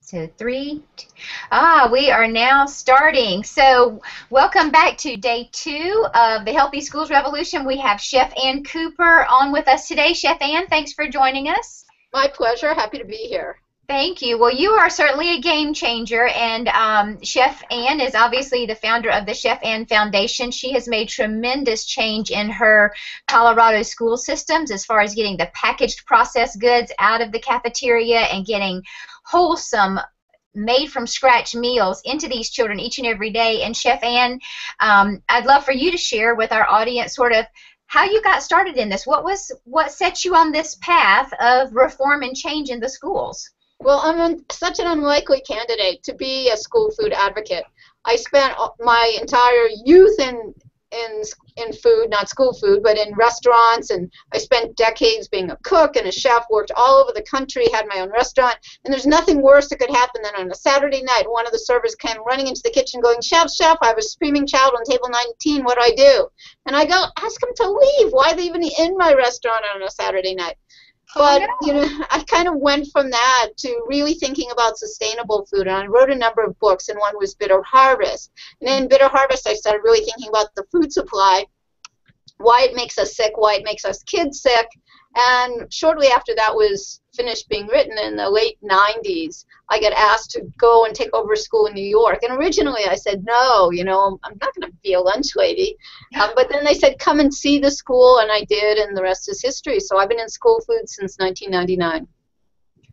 So we are now starting. So welcome back to day 2 of the Healthy Schools Revolution. We have Chef Ann Cooper on with us today. Chef Ann, thanks for joining us. My pleasure. Happy to be here. Thank you. Well, you are certainly a game changer, and Chef Ann is obviously the founder of the Chef Ann Foundation. She has made tremendous change in her Colorado school systems as far as getting the packaged processed goods out of the cafeteria and getting wholesome, made from scratch meals into these children each and every day. And Chef Ann, I'd love for you to share with our audience sort of how you got started in this. What set you on this path of reform and change in the schools? Well, I'm such an unlikely candidate to be a school food advocate. I spent my entire youth in food, not school food, but in restaurants, and I spent decades being a cook and a chef, worked all over the country, had my own restaurant, and there's nothing worse that could happen than on a Saturday night one of the servers came running into the kitchen going, "Chef, chef, I have a screaming child on table 19, what do I do?" And I go, ask them to leave. Why are they even in my restaurant on a Saturday night? But, I kind of went from that to really thinking about sustainable food, and I wrote a number of books, and one was Bitter Harvest. And in Bitter Harvest, I started really thinking about the food supply, why it makes us sick, why it makes us kids sick. And shortly after that was finished being written in the late 90s, I got asked to go and take over a school in New York. And originally I said, no, I'm not going to be a lunch lady. But then they said, come and see the school, and I did, and the rest is history. So I've been in school food since 1999.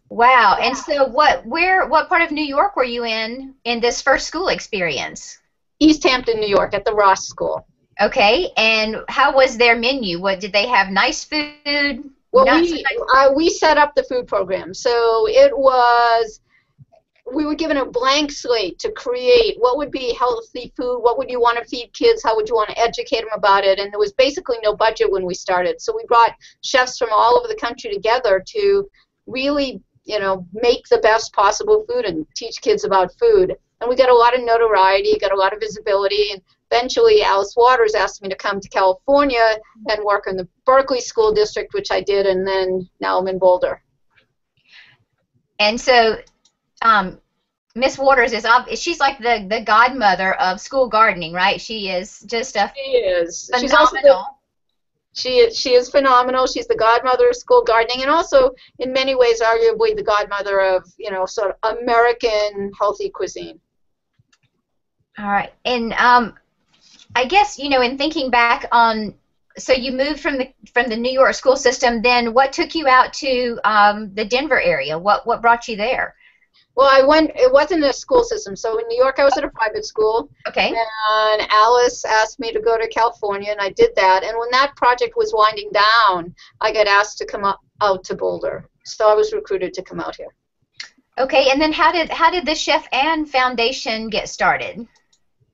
Wow. And so what part of New York were you in this first school experience? East Hampton, New York, at the Ross School. Okay, and how was their menu? What did they have? Nice food? Well, we set up the food program. So we were given a blank slate to create what would be healthy food, what would you want to feed kids, how would you want to educate them about it, and there was basically no budget when we started. So we brought chefs from all over the country together to really, make the best possible food and teach kids about food. And we got a lot of notoriety, got a lot of visibility, and eventually Alice Waters asked me to come to California and work in the Berkeley School District, which I did, and then now I'm in Boulder. And so Miss Waters she's like the godmother of school gardening, right? She is just phenomenal. She's also she is phenomenal. She's the godmother of school gardening, and also in many ways arguably the godmother of, sort of American healthy cuisine. All right. And I guess, in thinking back on, so you moved from the New York school system, then what took you out to the Denver area? What brought you there? Well, it wasn't a school system. So in New York, I was at a private school. Okay. And Alice asked me to go to California, and I did that. And when that project was winding down, I got asked to come out to Boulder. So I was recruited to come out here. Okay, and then how did the Chef Ann Foundation get started?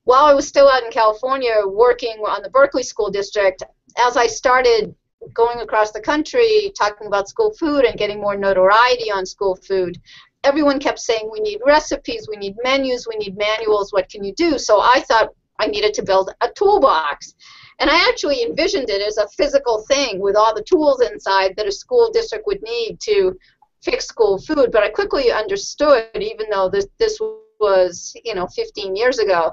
While I was still out in California working on the Berkeley School District, as I started going across the country talking about school food and getting more notoriety on school food, everyone kept saying, we need recipes, we need menus, we need manuals, what can you do? So I thought I needed to build a toolbox. And I actually envisioned it as a physical thing with all the tools inside that a school district would need to fix school food. But I quickly understood, even though this was 15 years ago,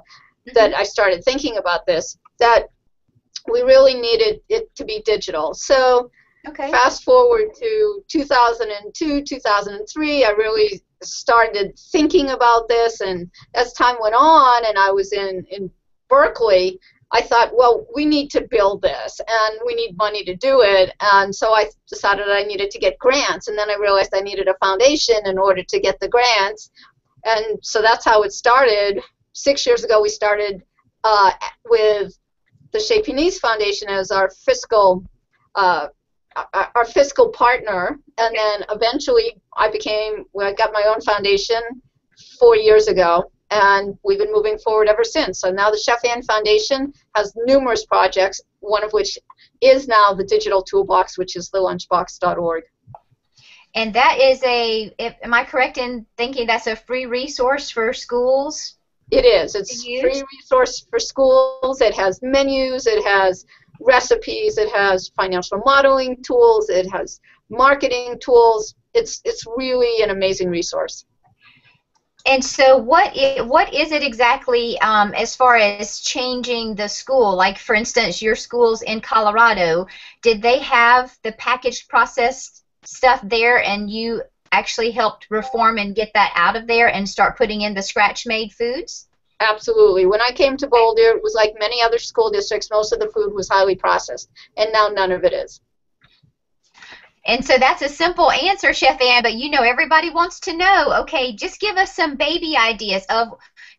that I started thinking about this, that we really needed it to be digital. So fast forward to 2002, 2003, I really started thinking about this, and as time went on and I was in Berkeley, I thought, well, we need to build this, and we need money to do it, and so I decided I needed to get grants, and then I realized I needed a foundation in order to get the grants, and so that's how it started. 6 years ago, we started with the Chez Panisse Foundation as our fiscal partner, and then eventually I got my own foundation 4 years ago, and we've been moving forward ever since. So now the Chef Ann Foundation has numerous projects, one of which is now the digital toolbox, which is thelunchbox.org. And that is am I correct in thinking that's a free resource for schools? It is. It's a free resource for schools. It has menus, it has recipes, it has financial modeling tools, it has marketing tools. It's really an amazing resource. And so what is it exactly as far as changing the school? Like, for instance, your schools in Colorado, did they have the packaged processed stuff there and you actually helped reform and get that out of there and start putting in the scratch-made foods? Absolutely. When I came to Boulder, it was like many other school districts. Most of the food was highly processed, and now none of it is. And so that's a simple answer, Chef Ann, but you know everybody wants to know, okay, just give us some baby ideas of,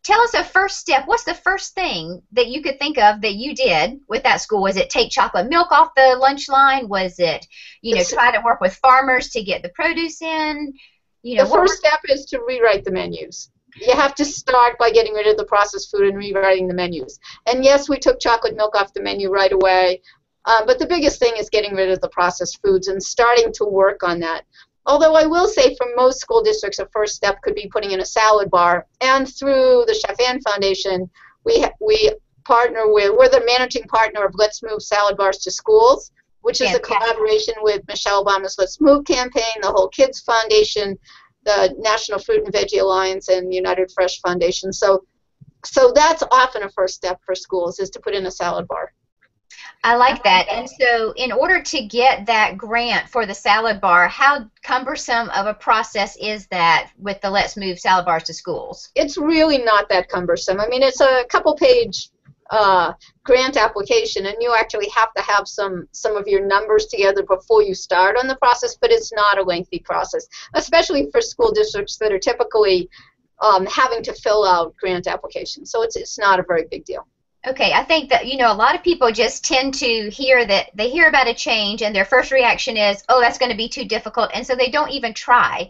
tell us a first step. What's the first thing that you could think of that you did with that school? Was it take chocolate milk off the lunch line? Was it, you know, try to work with farmers to get the produce in? You know, the first step is to rewrite the menus. You have to start by getting rid of the processed food and rewriting the menus. And yes, we took chocolate milk off the menu right away. But the biggest thing is getting rid of the processed foods and starting to work on that. Although I will say for most school districts, a first step could be putting in a salad bar. And through the Chef Ann Foundation, we partner with, we're the managing partner of Let's Move Salad Bars to Schools, which is a collaboration with Michelle Obama's Let's Move campaign, the Whole Kids Foundation, the National Fruit and Veggie Alliance, and United Fresh Foundation. So that's often a first step for schools, is to put in a salad bar. I like that. And so in order to get that grant for the salad bar, how cumbersome of a process is that with the Let's Move Salad Bars to Schools? It's really not that cumbersome. I mean, it's a couple-page grant application, and you actually have to have some of your numbers together before you start on the process, but it's not a lengthy process, especially for school districts that are typically having to fill out grant applications. So it's not a very big deal. Okay, I think that, you know, a lot of people just tend to hear that, they hear about a change and their first reaction is, oh, that's going to be too difficult, and so they don't even try.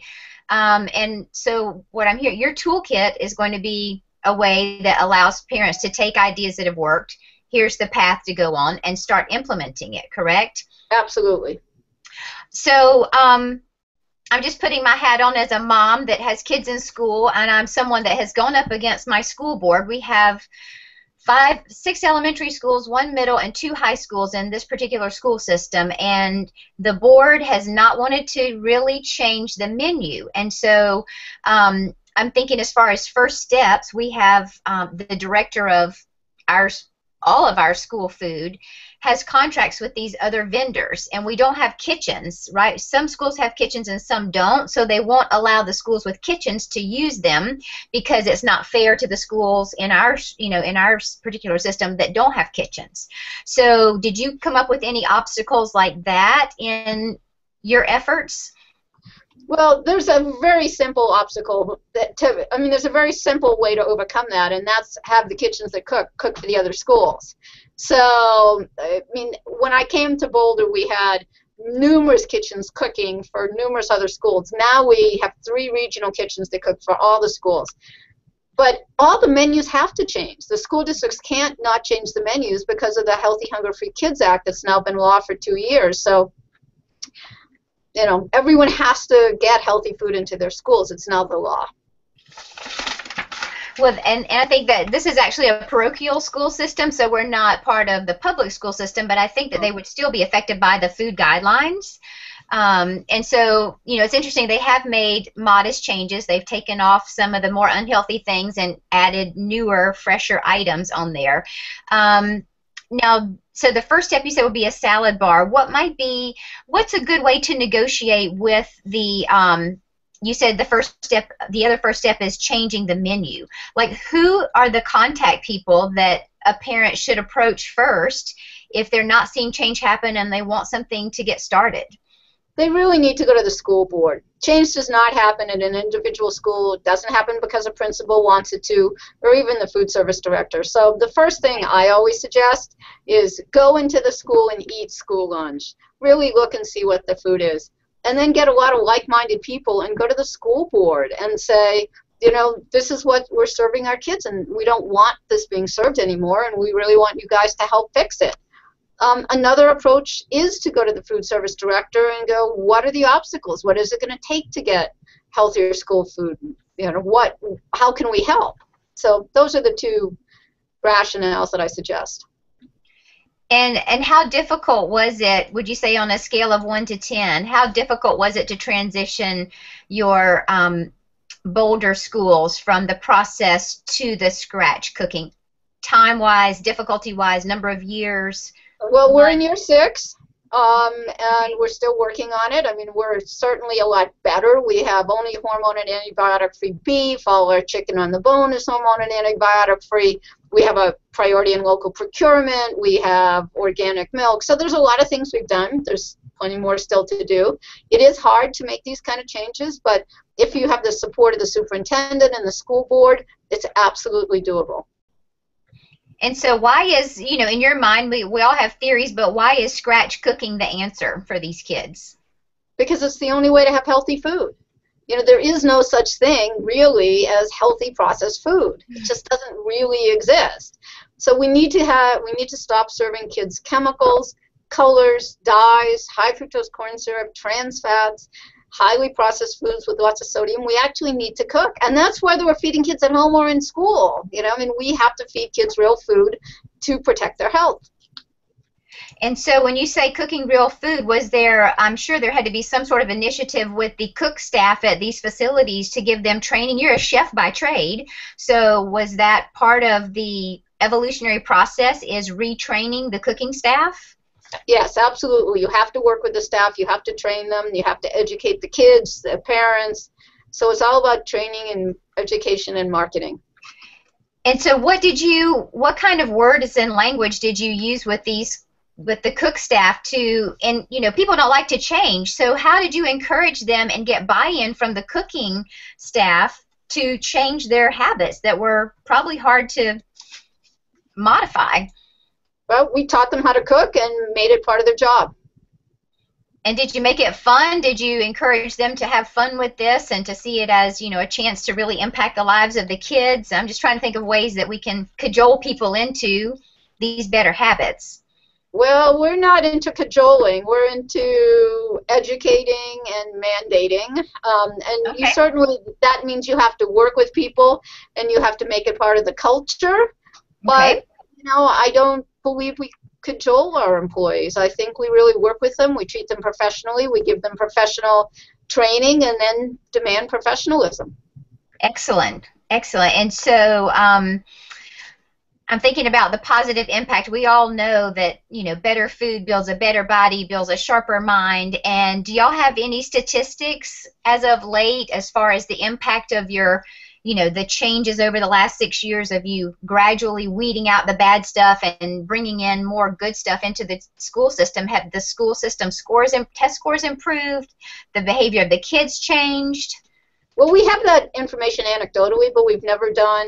And so what I'm hearing, your toolkit is going to be a way that allows parents to take ideas that have worked, here's the path to go on, and start implementing it, correct? Absolutely. So I'm just putting my hat on as a mom that has kids in school, and I'm someone that has gone up against my school board. We have 6 elementary schools, 1 middle, and 2 high schools in this particular school system, and the board has not wanted to really change the menu. And so I'm thinking, as far as first steps, we have the director of all of our school food has contracts with these other vendors, and we don't have kitchens, right? Some schools have kitchens and some don't, so they won't allow the schools with kitchens to use them because it's not fair to the schools in our, you know, in our particular system that don't have kitchens. So did you come up with any obstacles like that in your efforts? Well, there's a very simple obstacle there's a very simple way to overcome that, and that's have the kitchens that cook for the other schools. So, I mean, when I came to Boulder, we had numerous kitchens cooking for numerous other schools. Now we have 3 regional kitchens that cook for all the schools. But all the menus have to change. The school districts can't not change the menus because of the Healthy Hunger Free Kids Act that's now been law for 2 years. So, you know, everyone has to get healthy food into their schools. It's now the law. Well, and I think that this is actually a parochial school system, so we're not part of the public school system, but I think that they would still be affected by the food guidelines. And so, you know, it's interesting. They have made modest changes. They've taken off some of the more unhealthy things and added newer, fresher items on there. Now, so the first step you said would be a salad bar. What's a good way to negotiate with the, you said the other first step is changing the menu. Like, who are the contact people that a parent should approach first if they're not seeing change happen and they want something to get started? They really need to go to the school board. Change does not happen at an individual school. It doesn't happen because a principal wants it to, or even the food service director. So the first thing I always suggest is go into the school and eat school lunch. Really look and see what the food is. And then get a lot of like-minded people and go to the school board and say, you know, this is what we're serving our kids, and we don't want this being served anymore, and we really want you guys to help fix it. Another approach is to go to the food service director and go, what are the obstacles? What is it going to take to get healthier school food? You know, how can we help? So those are the 2 rationales that I suggest. And how difficult was it, would you say, on a scale of 1 to 10, how difficult was it to transition your Boulder schools from the process to the scratch cooking? Time-wise, difficulty-wise, number of years? Well, we're in year 6, and we're still working on it. I mean, we're certainly a lot better. We have only hormone and antibiotic-free beef. All our chicken on the bone is hormone and antibiotic-free. We have a priority in local procurement. We have organic milk. So there's a lot of things we've done. There's plenty more still to do. It is hard to make these kind of changes, but if you have the support of the superintendent and the school board, it's absolutely doable. And so why is, you know, in your mind, we all have theories, but why is scratch cooking the answer for these kids? Because it's the only way to have healthy food. You know, there is no such thing really as healthy processed food. It just doesn't really exist. So we need to stop serving kids chemicals, colors, dyes, high fructose corn syrup, trans fats, highly processed foods with lots of sodium. We actually need to cook, and that's whether we're feeding kids at home or in school. You know, I mean, we have to feed kids real food to protect their health. And so when you say cooking real food, was there, I'm sure there had to be some sort of initiative with the cook staff at these facilities to give them training. You're a chef by trade, so was that part of the evolutionary process, is retraining the cooking staff? Yes, absolutely. You have to work with the staff. You have to train them. You have to educate the kids, the parents. So it's all about training and education and marketing. And so what kind of words and language did you use with the cook staff to, and you know, people don't like to change, so how did you encourage them and get buy-in from the cooking staff to change their habits that were probably hard to modify? Well, we taught them how to cook and made it part of their job. And did you make it fun? Did you encourage them to have fun with this and to see it as, you know, a chance to really impact the lives of the kids? I'm just trying to think of ways that we can cajole people into these better habits. Well, we're not into cajoling. We're into educating and mandating. And Okay. you certainly, that means you have to work with people and you have to make it part of the culture. But, Okay. you know, I don't believe we cajole our employees. I think we really work with them. We treat them professionally. We give them professional training and then demand professionalism. Excellent. Excellent. And so I'm thinking about the positive impact. We all know that, you know, better food builds a better body, builds a sharper mind. And do y'all have any statistics as of late as far as the impact of your, you know, the changes over the last 6 years of you gradually weeding out the bad stuff and bringing in more good stuff into the school system? Have the school system scores and test scores improved? The behavior of the kids changed? Well, we have that information anecdotally, but we've never done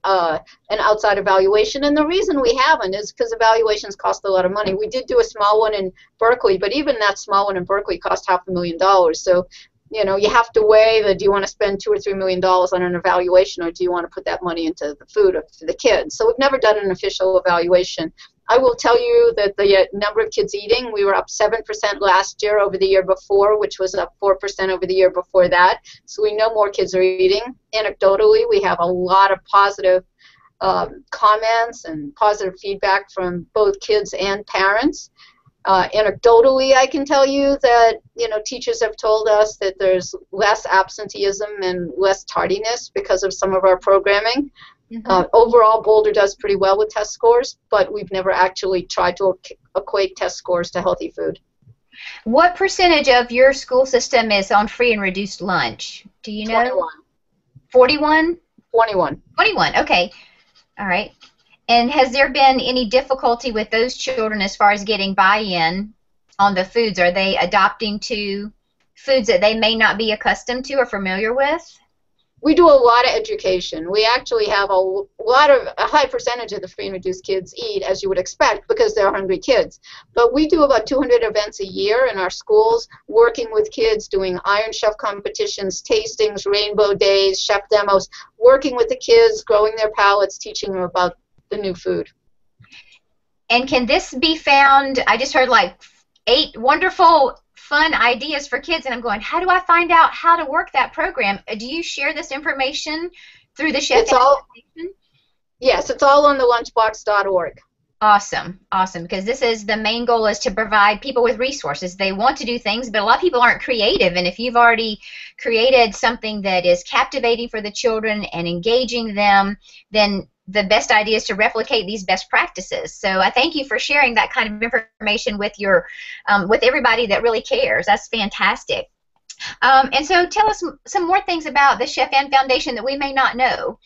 an outside evaluation, and the reason we haven't is because evaluations cost a lot of money. We did do a small one in Berkeley, but even that small one in Berkeley cost $500,000. So, you know, you have to weigh the, do you want to spend $2 or $3 million on an evaluation, or do you want to put that money into the food for the kids? So we've never done an official evaluation. I will tell you that the number of kids eating, we were up 7% last year over the year before, which was up 4% over the year before that. So we know more kids are eating. Anecdotally, we have a lot of positive comments and positive feedback from both kids and parents. Anecdotally, I can tell you that, you know, teachers have told us that there's less absenteeism and less tardiness because of some of our programming. Overall, Boulder does pretty well with test scores, but we've never actually tried to equate test scores to healthy food. What percentage of your school system is on free and reduced lunch? Do you know? 21. 41? 21. 21, okay. All right. And has there been any difficulty with those children as far as getting buy-in on the foods? Are they adopting to foods that they may not be accustomed to or familiar with? We do a lot of education. We actually have a high percentage of the free and reduced kids eat, as you would expect, because they're hungry kids. But we do about 200 events a year in our schools, working with kids, doing Iron Chef competitions, tastings, rainbow days, chef demos, working with the kids, growing their palates, teaching them about the new food. And can this be found? I just heard like 8 wonderful fun ideas for kids, and I'm going, how do I find out how to work that program? Do you share this information through the Chef Foundation? Yes, it's all on the lunchbox.org. Awesome, awesome. Because this is the main goal, is to provide people with resources. They want to do things, but a lot of people aren't creative. And if you've already created something that is captivating for the children and engaging them, then the best idea is to replicate these best practices. So I thank you for sharing that kind of information with your, with everybody that really cares. That's fantastic. And so tell us some more things about the Chef Ann Foundation that we may not know.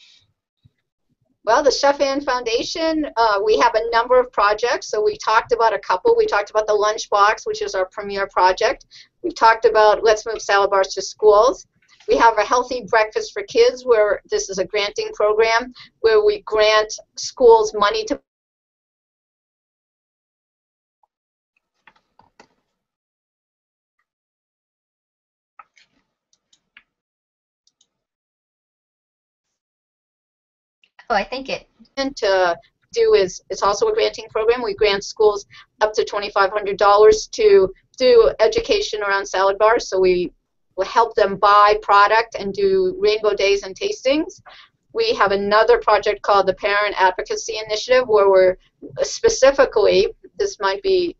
Well, the Chef Ann Foundation, we have a number of projects. So we talked about a couple. We talked about the Lunchbox, which is our premier project. We talked about Let's Move Salad Bars to Schools. We have a Healthy Breakfast for Kids, where this is a granting program where we grant schools money to I think it to do is, it's also a granting program. We grant schools up to $2,500 to do education around salad bars. So we will help them buy product and do rainbow days and tastings. We have another project called the Parent Advocacy Initiative, where we're specifically, this might be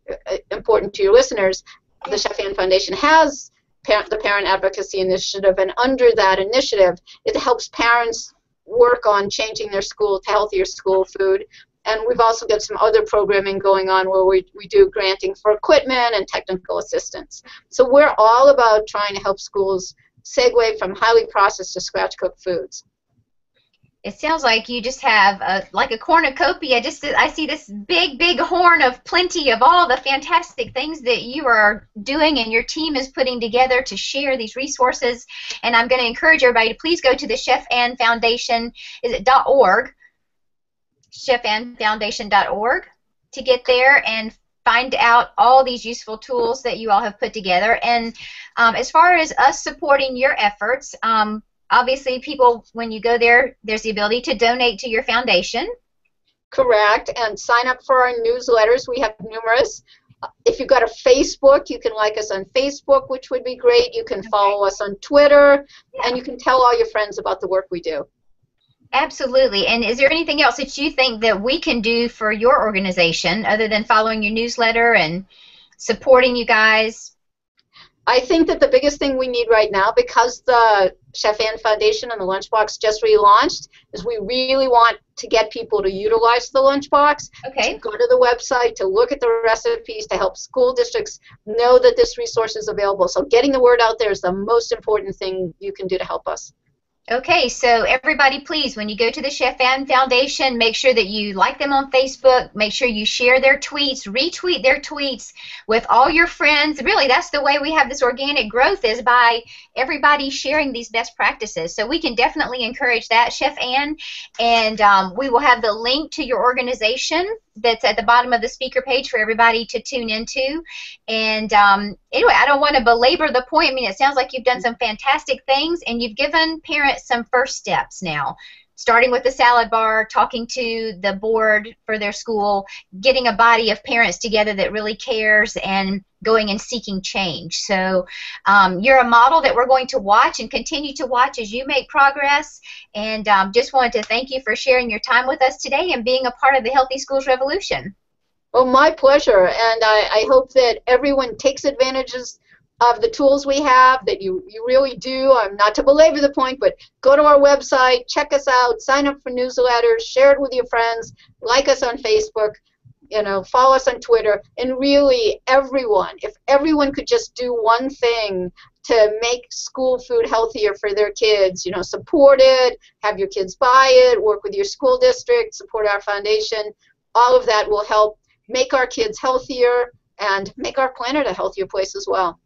important to your listeners, the Chef Ann Foundation has the Parent Advocacy Initiative, and under that initiative, it helps parents work on changing their school to healthier school food. And we've also got some other programming going on where we do granting for equipment and technical assistance. So we're all about trying to help schools segue from highly processed to scratch-cooked foods. It sounds like you just have like a cornucopia. I see this big, big horn of plenty of all the fantastic things that you are doing and your team is putting together to share these resources. And I'm going to encourage everybody to please go to the Chef Ann Foundation. Is it .org? chefannfoundation.org to get there and find out all these useful tools that you all have put together. And as far as us supporting your efforts, obviously, people, when you go there, there's the ability to donate to your foundation. Correct, and sign up for our newsletters. We have numerous. If you've got a Facebook, you can like us on Facebook, which would be great. You can follow us on Twitter, and you can tell all your friends about the work we do. Absolutely. And is there anything else that you think that we can do for your organization other than following your newsletter and supporting you guys? I think that the biggest thing we need right now, because the Chef Ann Foundation and the Lunchbox just relaunched, is we really want to get people to utilize the Lunchbox, to go to the website, to look at the recipes, to help school districts know that this resource is available. So getting the word out there is the most important thing you can do to help us. Okay, so everybody, please, when you go to the Chef Ann Foundation, make sure that you like them on Facebook, make sure you share their tweets, retweet their tweets with all your friends. Really, that's the way we have this organic growth, is by everybody sharing these best practices. So we can definitely encourage that, Chef Ann, and we will have the link to your organization that's at the bottom of the speaker page for everybody to tune into. And anyway, I don't want to belabor the point. I mean, it sounds like you've done some fantastic things, and you've given parents some first steps now, starting with the salad bar, talking to the board for their school, getting a body of parents together that really cares, and going and seeking change. So you're a model that we're going to watch and continue to watch as you make progress. And just wanted to thank you for sharing your time with us today and being a part of the Healthy Schools Revolution. Well, my pleasure. And I hope that everyone takes advantages of the tools we have, that you really do. Not to belabor the point, but go to our website, check us out, sign up for newsletters, share it with your friends, like us on Facebook, follow us on Twitter, and really everyone, if everyone could just do one thing to make school food healthier for their kids, support it, have your kids buy it, work with your school district, support our foundation, all of that will help make our kids healthier and make our planet a healthier place as well.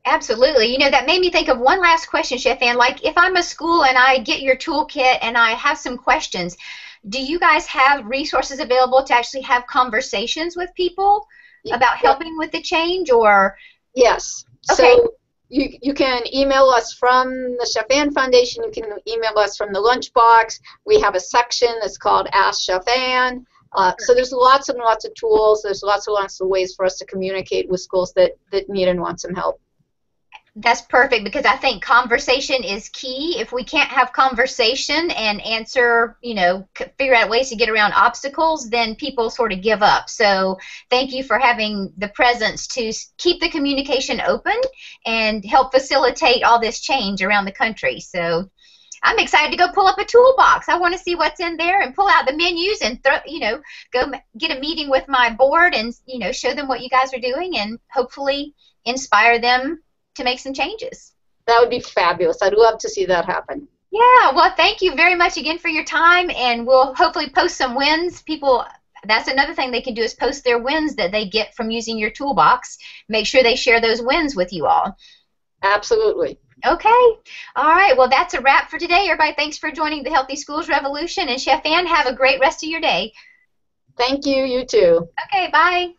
Absolutely. That made me think of one last question, Chef Ann. Like, if I'm a school and I get your toolkit and I have some questions, do you guys have resources available to actually have conversations with people about helping with the change, or? Yes. Okay. So you can email us from the Chef Ann Foundation. You can email us from the Lunchbox. We have a section that's called Ask Chef Ann. So there's lots and lots of tools. There's lots and lots of ways for us to communicate with schools that need and want some help. That's perfect, because I think conversation is key. If we can't have conversation and answer, figure out ways to get around obstacles, then people sort of give up. So thank you for having the presence to keep the communication open and help facilitate all this change around the country. So I'm excited to go pull up a toolbox. I want to see what's in there and pull out the menus and go get a meeting with my board and, show them what you guys are doing and hopefully inspire them to make some changes. That would be fabulous. I'd love to see that happen. Yeah, well, thank you very much again for your time, and we'll hopefully post some wins. People, that's another thing they can do, is post their wins that they get from using your toolbox. Make sure they share those wins with you all. Absolutely. Okay. All right. Well, that's a wrap for today. Everybody, thanks for joining the Healthy Schools Revolution. And Chef Ann, have a great rest of your day. Thank you. You too. Okay. Bye.